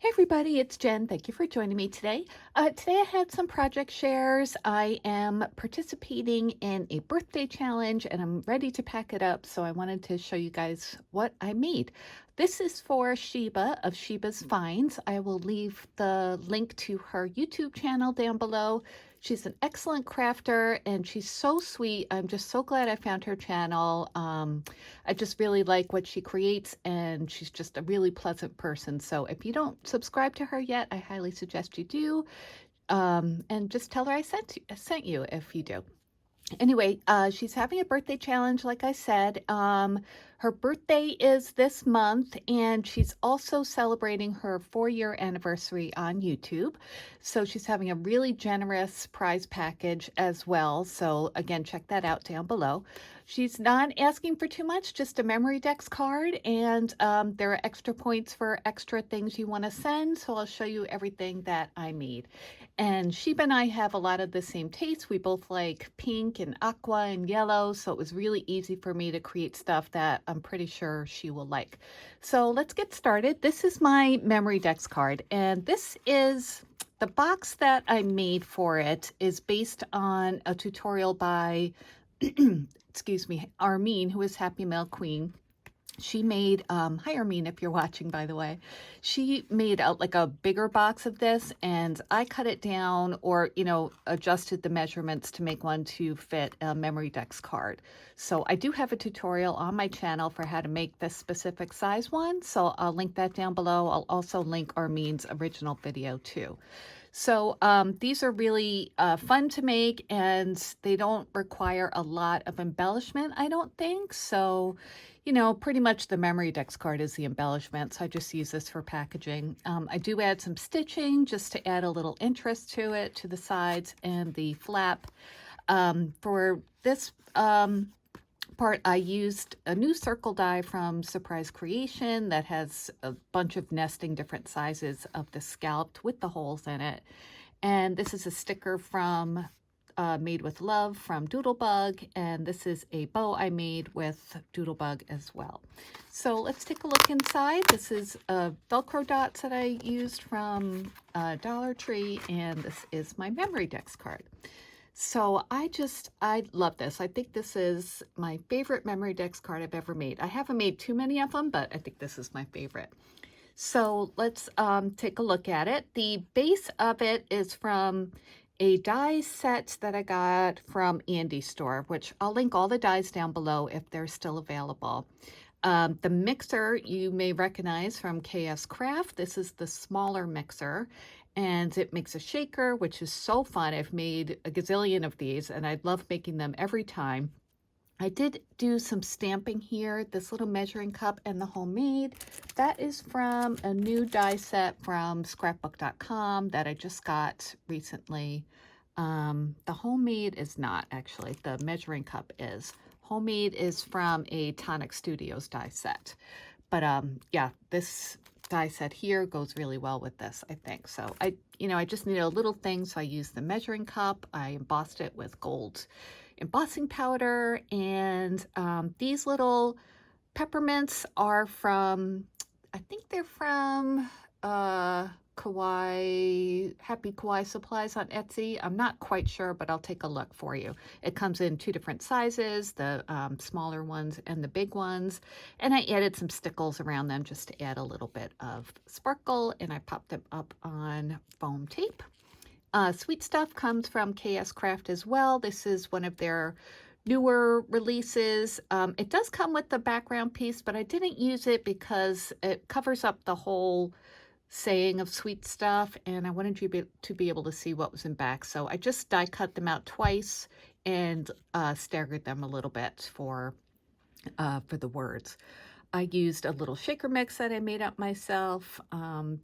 Hey everybody, it's Jen. Thank you for joining me today. Today I had some project shares. I am participating in a birthday challenge and I'm ready to pack it up. So I wanted to show you guys what I made. This is for Sheba of Sheba's Finds. I will leave the link to her YouTube channel down below. She's an excellent crafter and she's so sweet. I'm just so glad I found her channel. I just really like what she creates and she's just a really pleasant person. So if you don't subscribe to her yet, I highly suggest you do. And just tell her I sent you if you do. Anyway, she's having a birthday challenge, like I said. Her birthday is this month, and she's also celebrating her 4-year anniversary on YouTube. So she's having a really generous prize package as well. So again, check that out down below. She's not asking for too much, just a Memorydex card, and there are extra points for extra things you want to send. So I'll show you everything that I made. And Sheba and I have a lot of the same tastes. We both like pink and aqua and yellow, so it was really easy for me to create stuff that I'm pretty sure she will like. So let's get started. This is my Memorydex card, and this is the box that I made for it is based on a tutorial by, excuse me, Armine, who is Happy Mail Queen. She made, hi Armine, if you're watching, by the way, she made like a bigger box of this and I cut it down or, adjusted the measurements to make one to fit a Memorydex card. So I do have a tutorial on my channel for how to make this specific size one. So I'll link that down below. I'll also link Armine's original video too. So these are really fun to make and they don't require a lot of embellishment, I don't think. So, pretty much the Memorydex card is the embellishment. So I just use this for packaging. I do add some stitching just to add a little interest to it, to the sides and the flap. For this part, I used a new circle die from Surprise Creation that has a bunch of nesting different sizes of the scalloped with the holes in it. And this is a sticker from Made with Love from Doodlebug, and this is a bow I made with Doodlebug as well. So let's take a look inside. This is Velcro dots that I used from Dollar Tree, and this is my Memorydex card. So I love this. I think this is my favorite Memorydex card I've ever made. I haven't made too many of them, but I think this is my favorite. So let's take a look at it. The base of it is from a die set that I got from Andy Store, which I'll link all the dies down below if they're still available. The mixer you may recognize from KSCRAFT. This is the smaller mixer. And it makes a shaker, which is so fun. I've made a gazillion of these and I love making them every time. I did do some stamping here, this little measuring cup and the homemade. That is from a new die set from scrapbook.com that I just got recently. The homemade is not actually, the measuring cup is. Homemade is from a Tonic Studios die set. But yeah, this die set here goes really well with this, I think. So I just needed a little thing, so I used the measuring cup. I embossed it with gold embossing powder, and these little peppermints are from, I think they're from Happy Kawaii Supplies on Etsy. I'm not quite sure, but I'll take a look for you. It comes in 2 different sizes, the smaller ones and the big ones. And I added some stickles around them just to add a little bit of sparkle, and I popped them up on foam tape. Sweet Stuff comes from KSCRAFT as well. This is one of their newer releases. It does come with the background piece, but I didn't use it because it covers up the whole saying of Sweet Stuff, and I wanted you to be able to see what was in back. So I just die cut them out twice and staggered them a little bit for the words. I used a little shaker mix that I made up myself.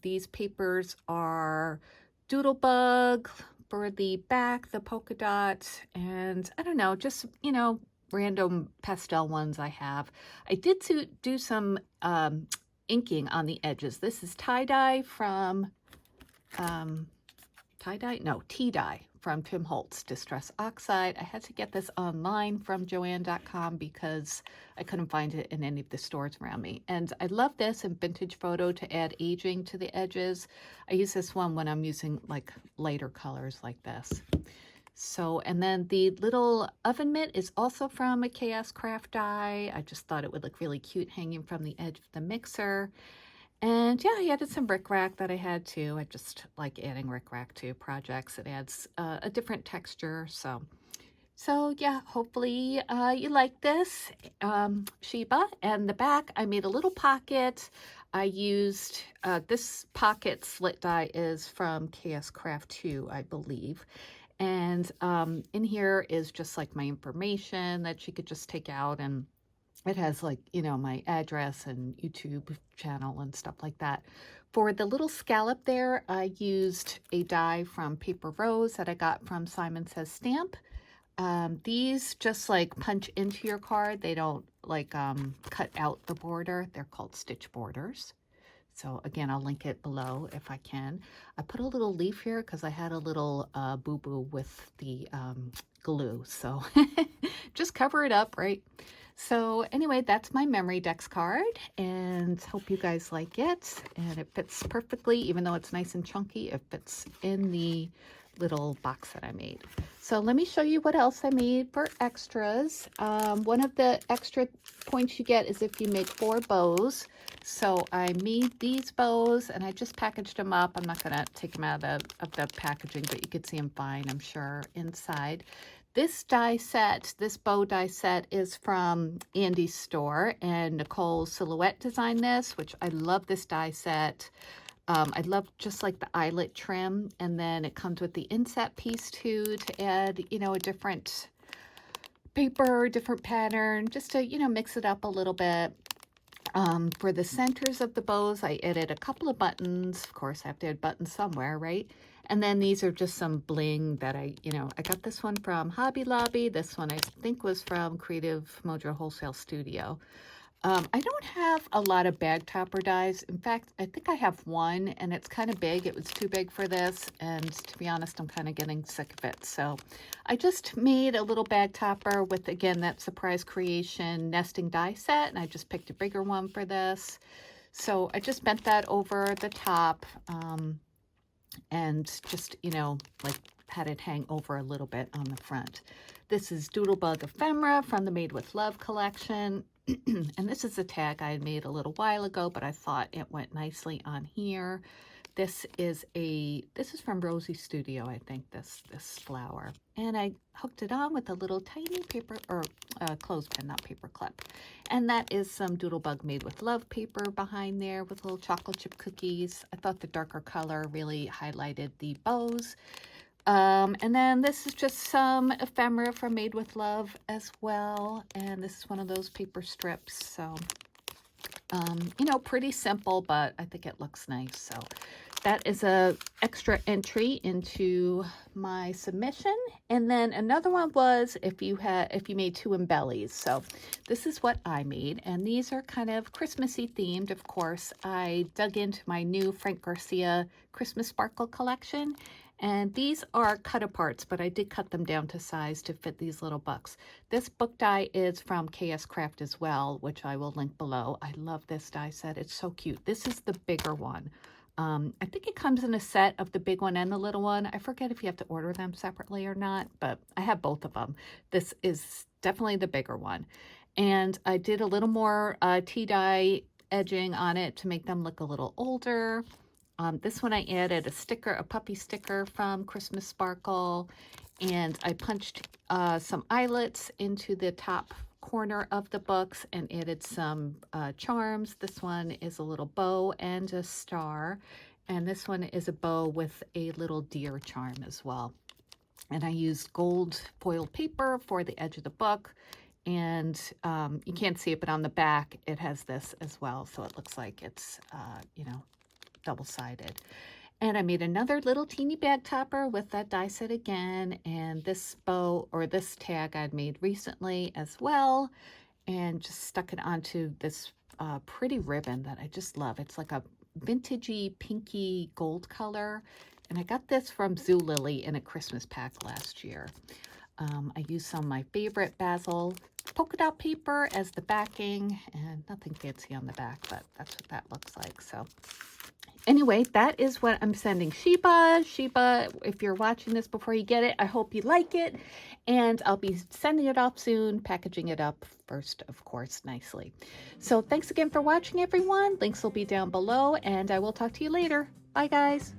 These papers are Doodlebug for the back, the polka dots, and I don't know, just, random pastel ones I have. I did do some inking on the edges. This is tie-dye from, tea-dye from Tim Holtz, Distress Oxide. I had to get this online from Joann.com because I couldn't find it in any of the stores around me. And I love this in Vintage Photo to add aging to the edges. I use this one when I'm using like lighter colors like this. So, and then the little oven mitt is also from a KSCRAFT die. I just thought it would look really cute hanging from the edge of the mixer. And yeah, I added some rickrack that I had too. I just like adding rickrack to projects. It adds a different texture. So yeah, hopefully you like this, Sheba. And the back, I made a little pocket. I used this pocket slit die is from KSCRAFT 2, I believe. And in here is just like my information that she could just take out, and it has like, you know, my address and YouTube channel and stuff like that. For the little scallop there, I used a die from Paper Rose that I got from Simon Says Stamp. These just like punch into your card. They don't like cut out the border. They're called stitch borders. So again, I'll link it below if I can. I put a little leaf here because I had a little boo-boo with the glue. So just cover it up, right? So anyway, that's my Memorydex card, and hope you guys like it. And it fits perfectly, even though it's nice and chunky, it fits in the little box that I made. So let me show you what else I made for extras. One of the extra points you get is if you make 4 bows. So I made these bows and I just packaged them up. I'm not gonna take them out of the packaging, but you could see them fine, I'm sure, inside. This die set, this bow die set, is from Andy's store, and Nicole Silhouette designed this, which I love this die set. I love just like the eyelet trim, and then it comes with the inset piece too to add, you know, a different paper, different pattern, just to, you know, mix it up a little bit. For the centers of the bows, I added a couple of buttons. Of course, I have to add buttons somewhere, right? And then these are just some bling that I got this one from Hobby Lobby. This one I think was from Creative Mojo Wholesale Studio. I don't have a lot of bag topper dies. In fact, I think I have one, and it's kind of big. It was too big for this, and to be honest, I'm kind of getting sick of it. So I just made a little bag topper with, again, that Surprise Creation nesting die set, and I just picked a bigger one for this. So I just bent that over the top, and just, you know, like had it hang over a little bit on the front. This is Doodlebug Ephemera from the Made with Love collection. And this is a tag I had made a little while ago, but I thought it went nicely on here. This is from Rosie Studio, I think, this flower. And I hooked it on with a little tiny paper, or clothespin, not paper clip. And that is some Doodlebug Made with Love paper behind there with little chocolate chip cookies. I thought the darker color really highlighted the bows. And then this is just some ephemera from Made with Love as well. And this is one of those paper strips. So, you know, pretty simple, but I think it looks nice. So that is a extra entry into my submission. And then another one was if you made 2 embellies. So this is what I made, and these are kind of Christmassy themed. Of course, I dug into my new Frank Garcia Christmas Sparkle collection. And these are cut aparts, but I did cut them down to size to fit these little books. This book die is from KSCRAFT as well, which I will link below. I love this die set. It's so cute. This is the bigger one. I think it comes in a set of the big one and the little one. I forget if you have to order them separately or not, but I have both of them. This is definitely the bigger one. And I did a little more tea dye edging on it to make them look a little older. This one I added a sticker, a puppy sticker from Christmas Sparkle, and I punched some eyelets into the top corner of the books and added some charms. This one is a little bow and a star, and this one is a bow with a little deer charm as well. And I used gold foil paper for the edge of the book, and you can't see it, but on the back it has this as well, so it looks like it's, you know, double-sided. And I made another little teeny bag topper with that die set again, and this bow, or this tag, I'd made recently as well, and just stuck it onto this pretty ribbon that I just love. It's like a vintagey pinky gold color, And I got this from Zulily in a Christmas pack last year. I used some of my favorite basil polka dot paper as the backing, and nothing fancy on the back, but that's what that looks like. So anyway, that is what I'm sending Sheba. Sheba, if you're watching this before you get it, I hope you like it. And I'll be sending it off soon, packaging it up first, of course, nicely. So thanks again for watching, everyone. Links will be down below, and I will talk to you later. Bye, guys.